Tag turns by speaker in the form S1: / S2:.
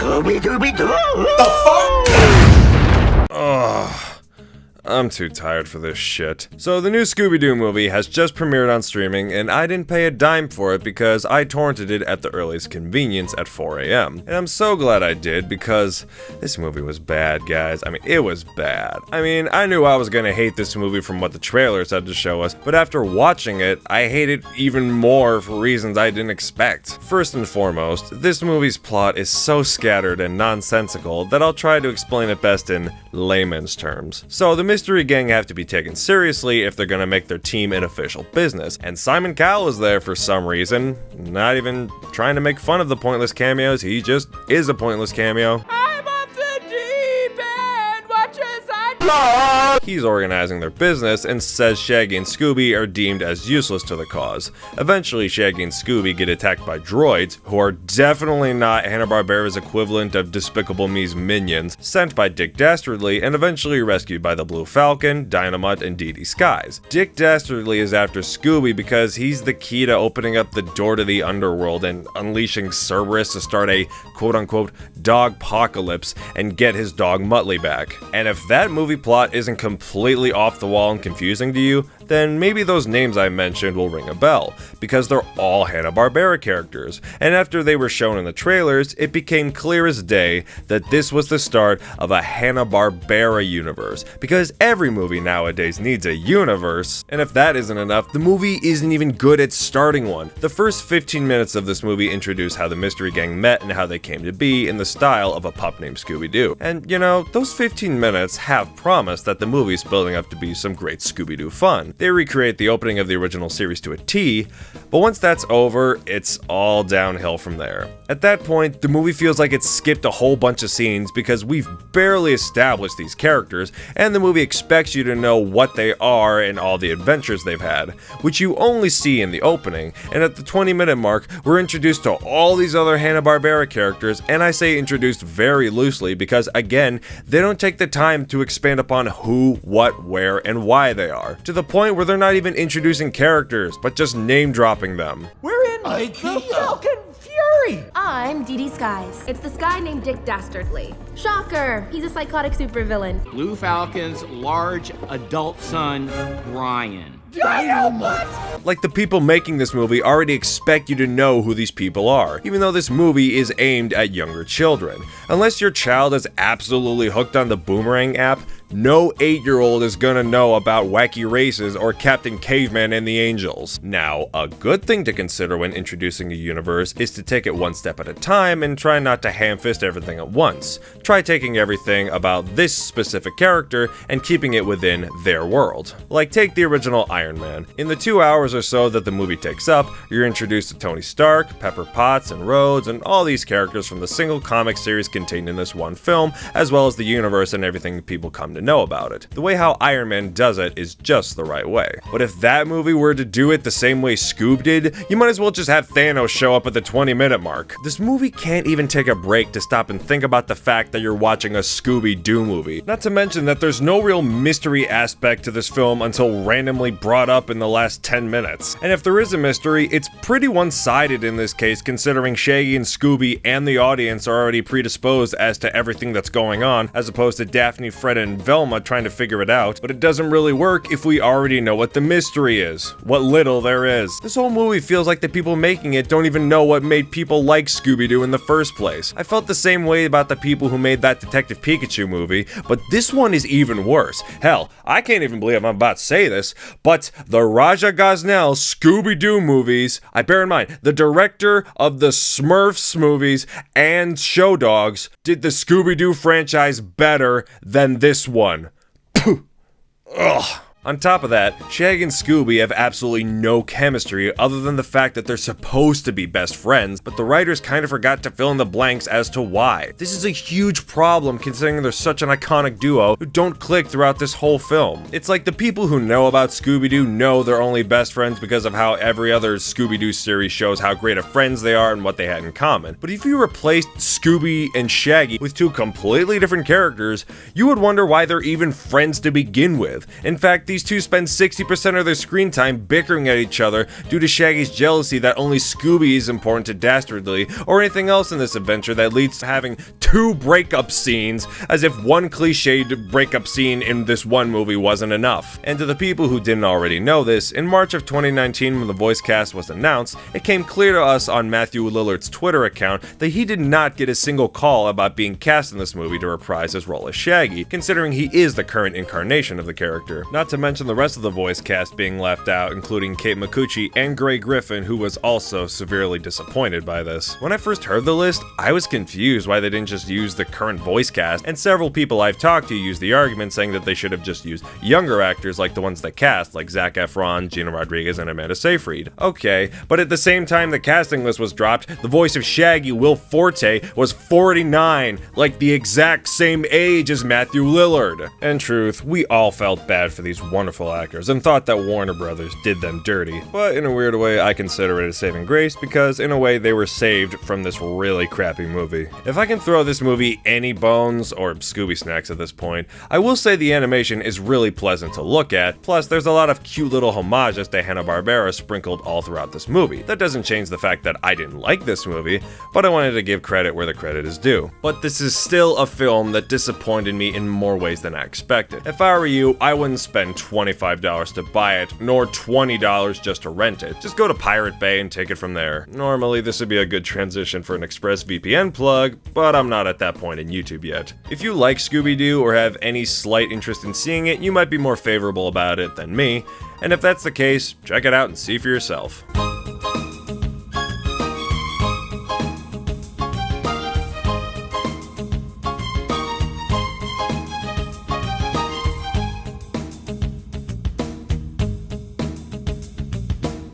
S1: Scooby-Dooby-Doo!
S2: The fuck?
S3: Ugh. I'm too tired for this shit. So the new Scooby-Doo movie has just premiered on streaming, and I didn't pay a dime for it because I torrented it at the earliest convenience at 4 a.m. And I'm so glad I did because this movie was bad, guys. I mean, it was bad. I mean, I knew I was gonna hate this movie from what the trailers had to show us, but after watching it, I hate it even more for reasons I didn't expect. First and foremost, this movie's plot is so scattered and nonsensical that I'll try to explain it best in layman's terms. So the Mystery Gang have to be taken seriously if they're gonna make their team an official business, and Simon Cowell is there for some reason, not even trying to make fun of the pointless cameos, he just is a pointless cameo.
S4: I'm off the deep end, watch as I...
S3: He's organizing their business and says Shaggy and Scooby are deemed as useless to the cause. Eventually, Shaggy and Scooby get attacked by droids, who are definitely not Hanna Barbera's equivalent of Despicable Me's minions, sent by Dick Dastardly and eventually rescued by the Blue Falcon, Dynamite, and Dee Dee Skies. Dick Dastardly is after Scooby because he's the key to opening up the door to the underworld and unleashing Cerberus to start a quote-unquote dog-pocalypse and get his dog Muttley back. And if that movie plot isn't completely off the wall and confusing to you, then maybe those names I mentioned will ring a bell, because they're all Hanna Barbera characters, and after they were shown in the trailers, it became clear as day that this was the start of a Hanna Barbera universe, because every movie nowadays needs a universe, and if that isn't enough, the movie isn't even good at starting one. The first 15 minutes of this movie introduce how the Mystery Gang met and how they came to be in the style of a pup named Scooby-Doo, and you know, those 15 minutes have promised that the movie's building up to be some great Scooby-Doo fun. They recreate the opening of the original series to a T, but once that's over, it's all downhill from there. At that point, the movie feels like it's skipped a whole bunch of scenes because we've barely established these characters, and the movie expects you to know what they are and all the adventures they've had, which you only see in the opening, and at the 20-minute mark, we're introduced to all these other Hanna-Barbera characters, and I say introduced very loosely because, again, they don't take the time to expand upon who, what, where, and why they are, to the point where they're not even introducing characters, but just name-dropping them.
S4: We're in the Falcon Fury!
S5: I'm Dee Dee Skies. It's this guy named Dick Dastardly. Shocker! He's a psychotic supervillain.
S6: Blue Falcon's large adult son, Brian.
S4: Dynamite!
S3: Like, the people making this movie already expect you to know who these people are, even though this movie is aimed at younger children. Unless your child is absolutely hooked on the Boomerang app, no 8-year-old is gonna know about Wacky Races or Captain Caveman and the Angels. Now, a good thing to consider when introducing a universe is to take it one step at a time and try not to ham-fist everything at once. Try taking everything about this specific character and keeping it within their world. Like, take the original Iron Man. In the 2 hours or so that the movie takes up, you're introduced to Tony Stark, Pepper Potts, and Rhodes, and all these characters from the single comic series contained in this one film, as well as the universe and everything people come to know about it. The way how Iron Man does it is just the right way. But if that movie were to do it the same way Scoob did, you might as well just have Thanos show up at the 20-minute mark. This movie can't even take a break to stop and think about the fact that you're watching a Scooby-Doo movie. Not to mention that there's no real mystery aspect to this film until randomly brought up in the last 10 minutes. And if there is a mystery, it's pretty one-sided in this case, considering Shaggy and Scooby and the audience are already predisposed as to everything that's going on, as opposed to Daphne, Fred, and Velma trying to figure it out. But it doesn't really work if we already know what the mystery is. What little there is. This whole movie feels like the people making it don't even know what made people like Scooby-Doo in the first place. I felt the same way about the people who made that Detective Pikachu movie, but this one is even worse. Hell, I can't even believe I'm about to say this, but the Raja Gosnell Scooby-Doo movies, I bear in mind, the director of the Smurfs movies and Show Dogs did the Scooby-Doo franchise better than this one. Ugh. On top of that, Shaggy and Scooby have absolutely no chemistry other than the fact that they're supposed to be best friends, but the writers kind of forgot to fill in the blanks as to why. This is a huge problem considering they're such an iconic duo who don't click throughout this whole film. It's like the people who know about Scooby-Doo know they're only best friends because of how every other Scooby-Doo series shows how great of friends they are and what they had in common. But if you replaced Scooby and Shaggy with two completely different characters, you would wonder why they're even friends to begin with. In fact, these two spend 60% of their screen time bickering at each other due to Shaggy's jealousy that only Scooby is important to Dastardly, or anything else in this adventure that leads to having 2 breakup scenes, as if one cliched breakup scene in this one movie wasn't enough. And to the people who didn't already know this, in March of 2019 when the voice cast was announced, it came clear to us on Matthew Lillard's Twitter account that he did not get a single call about being cast in this movie to reprise his role as Shaggy, considering he is the current incarnation of the character. Not to mention the rest of the voice cast being left out, including Kate Micucci and Gray Griffin, who was also severely disappointed by this. When I first heard the list, I was confused why they didn't just use the current voice cast, and several people I've talked to use the argument saying that they should have just used younger actors like the ones that cast, like Zac Efron, Gina Rodriguez, and Amanda Seyfried. Okay, but at the same time the casting list was dropped, the voice of Shaggy, Will Forte, was 49, like the exact same age as Matthew Lillard. In truth, we all felt bad for these wonderful actors and thought that Warner Brothers did them dirty. But in a weird way, I consider it a saving grace because in a way they were saved from this really crappy movie. If I can throw this movie any bones, or Scooby snacks at this point, I will say the animation is really pleasant to look at, plus there's a lot of cute little homages to Hanna Barbera sprinkled all throughout this movie. That doesn't change the fact that I didn't like this movie, but I wanted to give credit where the credit is due. But this is still a film that disappointed me in more ways than I expected. If I were you, I wouldn't spend $25 to buy it, nor $20 just to rent it. Just go to Pirate Bay and take it from there. Normally this would be a good transition for an ExpressVPN plug, but I'm not at that point in YouTube yet. If you like Scooby-Doo or have any slight interest in seeing it, you might be more favorable about it than me, and if that's the case, check it out and see for yourself.